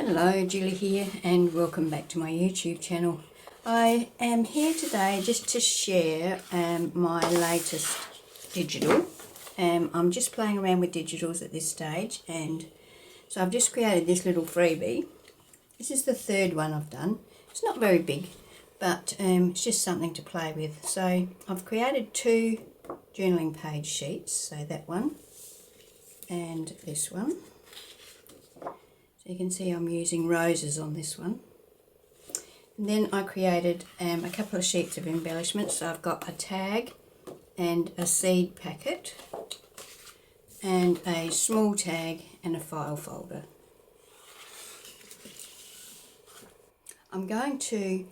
Hello, Julie here and welcome back to my YouTube channel. I am here today just to share my latest digital. I'm just playing around with digitals at this stage, and so I've just created this little freebie. This is the third one I've done. It's not very big, but it's just something to play with. So I've created two journaling page sheets, so that one and this one. So you can see I'm using roses on this one. And then I created a couple of sheets of embellishments. So I've got a tag and a seed packet and a small tag and a file folder. I'm going to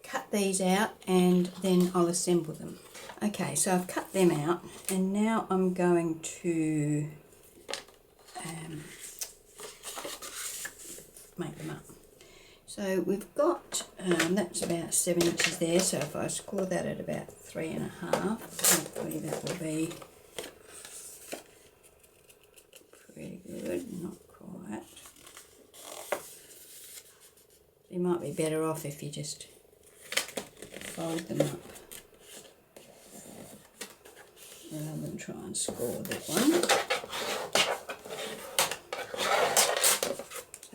cut these out and then I'll assemble them. Okay, so I've cut them out and now I'm going to make them up. So we've got, that's about 7 inches there, so if I score that at about 3.5, hopefully that will be pretty good, not quite. You might be better off if you just fold them up rather than try and score that one.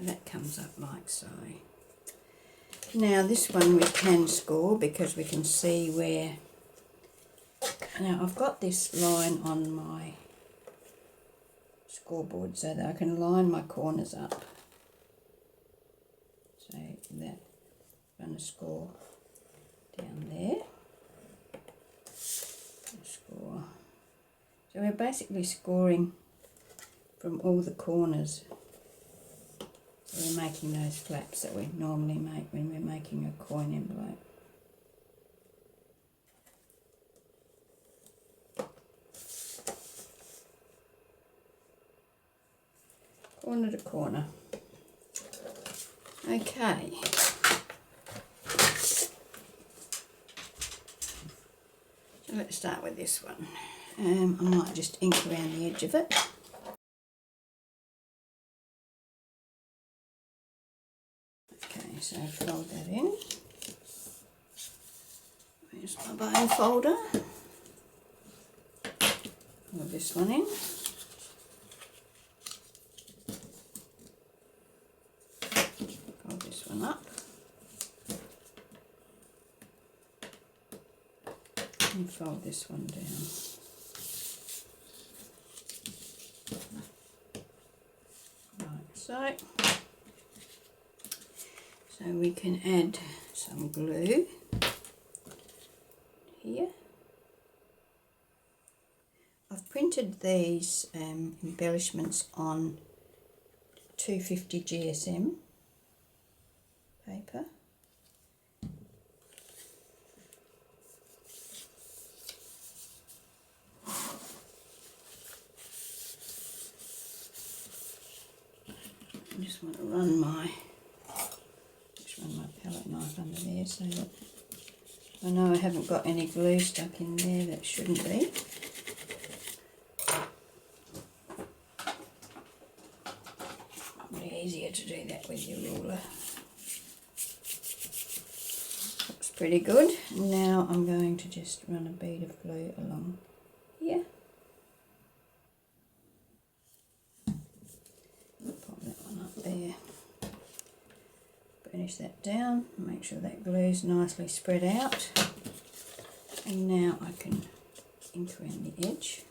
That comes up like so. Now this one we can score because we can see where. Now I've got this line on my scoreboard so that I can line my corners up. So that I'm going to score down there. Score. So we're basically scoring from all the corners. So we're making those flaps that we normally make when we're making a coin envelope. Corner to corner. Okay. So let's start with this one. I might just ink around the edge of it. So fold that in. There's my bone folder. Fold this one in. Fold this one up. And fold this one down. Like so. So we can add some glue here. I've printed these embellishments on 250 GSM paper. I just want to run my palette knife under there so that I know I haven't got any glue stuck in there that shouldn't be. Probably easier to do that with your ruler. Looks pretty good. Now I'm going to just run a bead of glue along here. Pop that one up there. Finish that down, make sure that glue's nicely spread out, and now I can ink around the edge.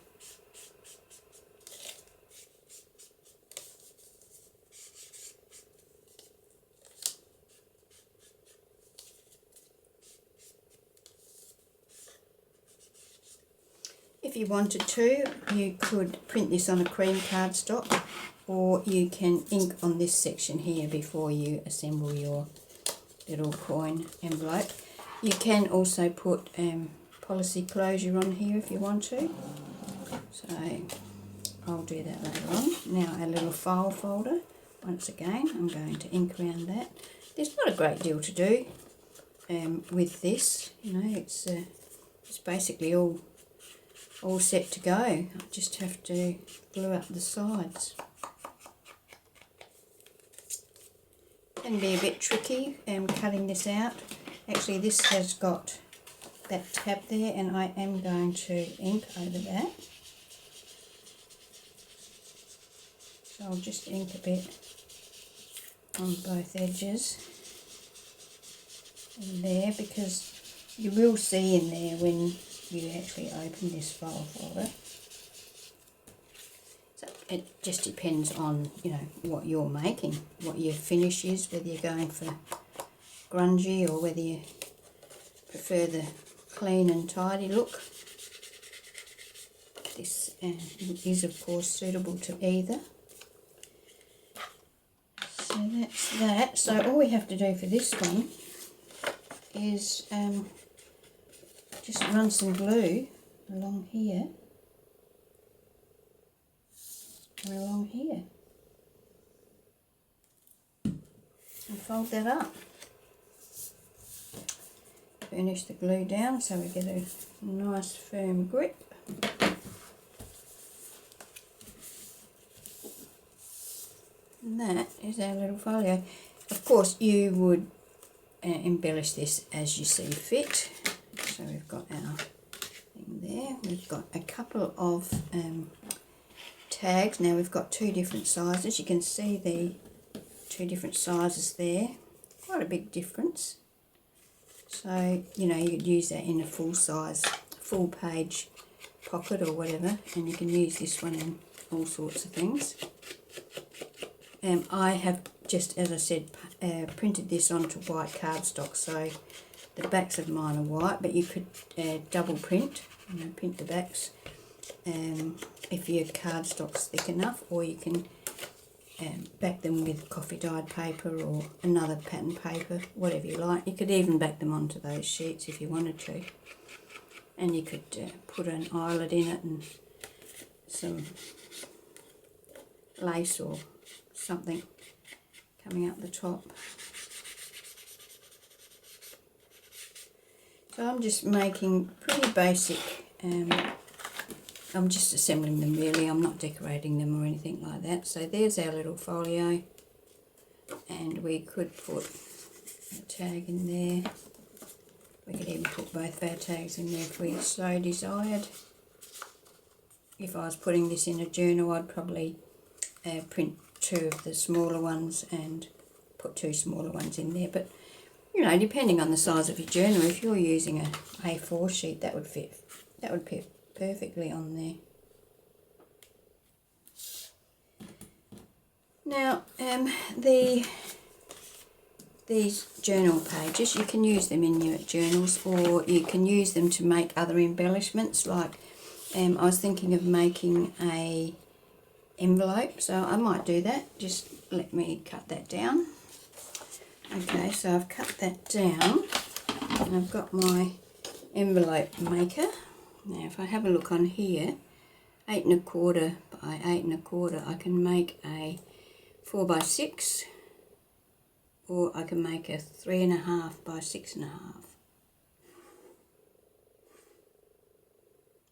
If you wanted to, you could print this on a cream cardstock, or you can ink on this section here before you assemble your little coin envelope. You can also put policy closure on here if you want to. So I'll do that later on. Now our little file folder. Once again, I'm going to ink around that. There's not a great deal to do with this. You know, it's basically all set to go. I just have to glue up the sides. Can be a bit tricky cutting this out. Actually, this has got that tab there, and I am going to ink over that. So I'll just ink a bit on both edges and there, because you will see in there when you actually open this file folder. So it just depends on, you know, what you're making, what your finish is, whether you're going for grungy or whether you prefer the clean and tidy look. This is of course suitable to either. So that's that. So all we have to do for this one is just run some glue along here and along here and fold that up. Finish the glue down so we get a nice firm grip. And that is our little folio. Of course you would embellish this as you see fit. So we've got our thing there. We've got a couple of tags. Now we've got two different sizes. You can see the two different sizes there. Quite a big difference. So, you know, you could use that in a full size, full page pocket or whatever, and you can use this one in all sorts of things. I have just, as I said, printed this onto white cardstock, so the backs of mine are white, but you could double print, you know, print the backs if your cardstock's thick enough, or you can back them with coffee dyed paper or another pattern paper, whatever you like. You could even back them onto those sheets if you wanted to, and you could put an eyelet in it and some lace or something coming up the top. So I'm just making pretty basic, I'm just assembling them really, I'm not decorating them or anything like that. So there's our little folio, and we could put a tag in there. We could even put both of our tags in there if we so desired. If I was putting this in a journal, I'd probably print two of the smaller ones and put two smaller ones in there. But, you know, depending on the size of your journal, if you're using a A4 sheet, that would fit perfectly on there. Now, these journal pages, you can use them in your journals, or you can use them to make other embellishments. Like, I was thinking of making a envelope, so I might do that. Just let me cut that down. Okay, so I've cut that down, and I've got my envelope maker. Now if I have a look on here, 8 1/4 by 8 1/4, I can make a 4 by 6, or I can make a 3 1/2 by 6 1/2.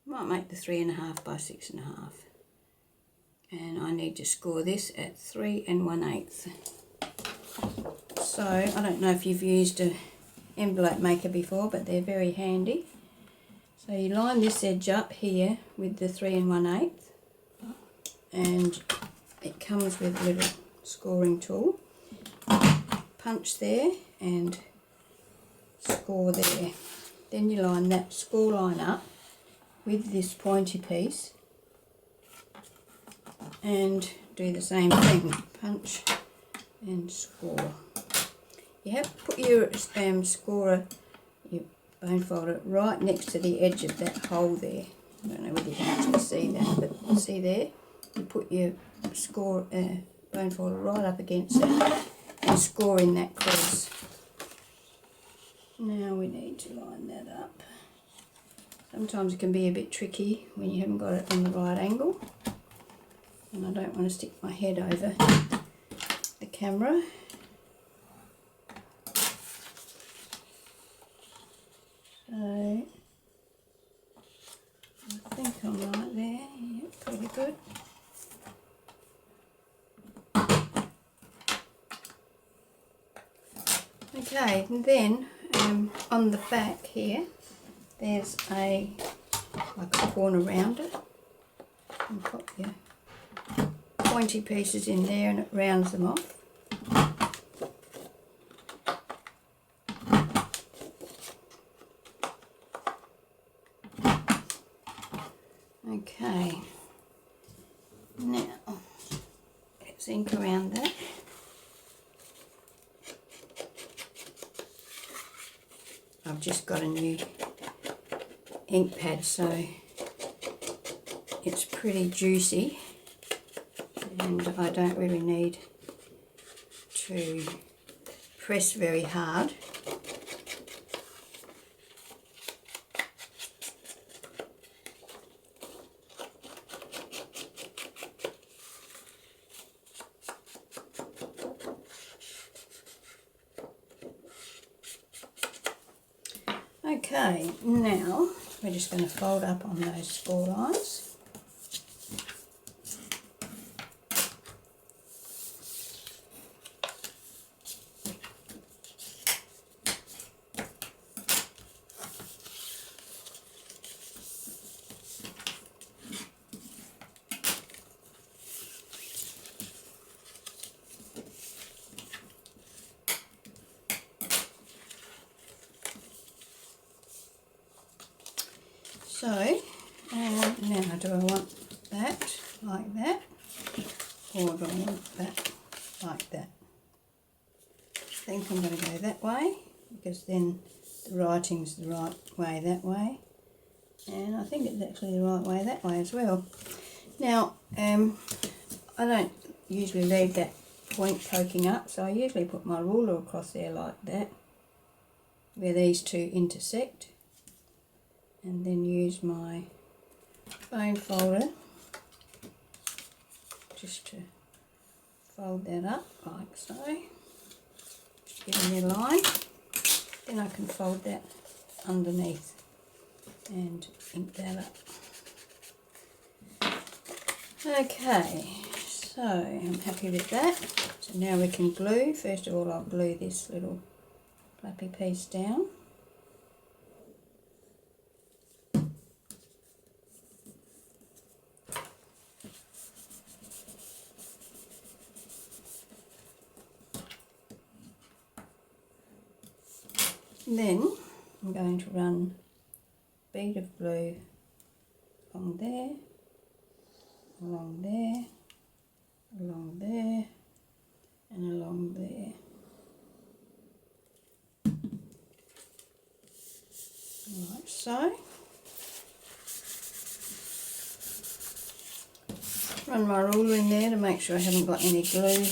Might make the 3 1/2 by 6 1/2. And I need to score this at 3 1/8. So I don't know if you've used an envelope maker before, but they're very handy. So you line this edge up here with the 3 1/8, and it comes with a little scoring tool. Punch there and score there. Then you line that score line up with this pointy piece and do the same thing. Punch and score. You have to put your scorer, your bone folder, right next to the edge of that hole there. I don't know whether you can actually see that, but see there? You put your bone folder right up against it and score in that crease. Now we need to line that up. Sometimes it can be a bit tricky when you haven't got it on the right angle, and I don't want to stick my head over the camera. So I think I'm right there. Yep, pretty good. Okay, and then on the back here, there's like a corner round it. And pop your pointy pieces in there and it rounds them off. Okay, now let's ink around that. I've just got a new ink pad, so it's pretty juicy and I don't really need to press very hard. Okay, now we're just going to fold up on those 4 lines. So, now do I want that like that, or do I want that like that? I think I'm going to go that way, because then the writing's the right way that way, and I think it's actually the right way that way as well. Now, I don't usually leave that point poking up, so I usually put my ruler across there like that, where these two intersect. And then use my bone folder just to fold that up like so. Just give me a line. Then I can fold that underneath and ink that up. Okay, so I'm happy with that. So now we can glue. First of all, I'll glue this little flappy piece down. And then I'm going to run a bead of glue along there, along there, along there, and along there. Like so. Run my ruler in there to make sure I haven't got any glue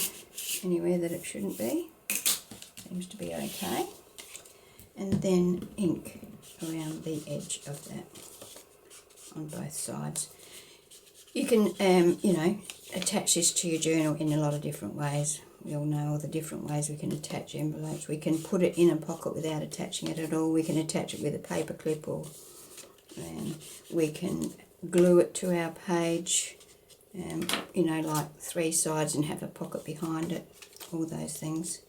anywhere that it shouldn't be. Seems to be okay. And then ink around the edge of that on both sides. You can, you know, attach this to your journal in a lot of different ways. We all know all the different ways we can attach envelopes. We can put it in a pocket without attaching it at all. We can attach it with a paper clip, or we can glue it to our page, you know, like 3 sides and have a pocket behind it, all those things.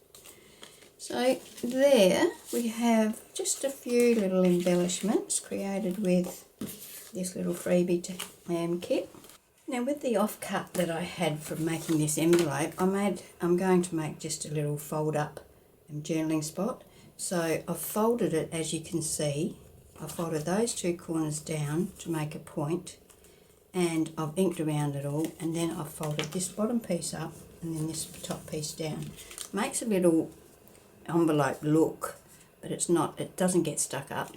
So there we have just a few little embellishments created with this little freebie kit. Now with the offcut that I had from making this envelope, I'm going to make just a little fold up journaling spot. So I've folded it, as you can see. I've folded those 2 corners down to make a point, and I've inked around it all, and then I've folded this bottom piece up and then this top piece down. Makes a little envelope look, but it's not, it doesn't get stuck up,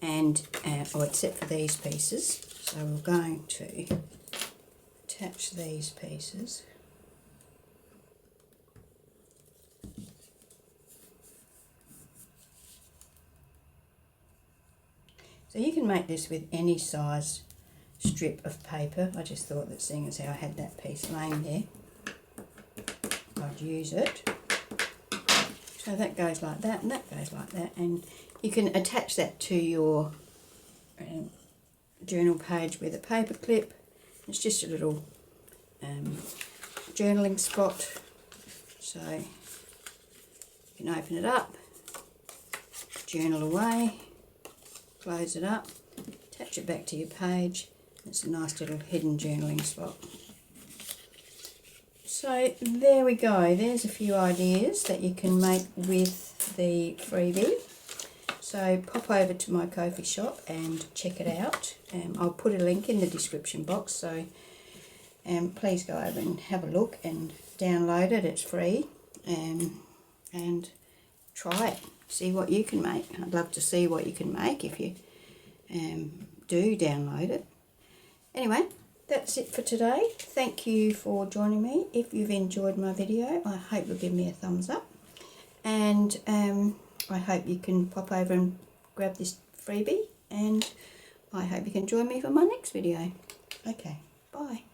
and except for these pieces. So we're going to attach these pieces. So you can make this with any size strip of paper. I just thought that, seeing as how I had that piece laying there, I'd use it. So that goes like that, and that goes like that, and you can attach that to your journal page with a paper clip. It's just a little journaling spot. So you can open it up, journal away, close it up, attach it back to your page. It's a nice little hidden journaling spot. So there we go, there's a few ideas that you can make with the freebie. So pop over to my Ko-fi shop and check it out. I'll put a link in the description box, so please go over and have a look and download it, it's free, and try it, see what you can make. I'd love to see what you can make if you do download it. Anyway, that's it for today. Thank you for joining me. If you've enjoyed my video, I hope you'll give me a thumbs up, and I hope you can pop over and grab this freebie, and I hope you can join me for my next video. Okay, bye.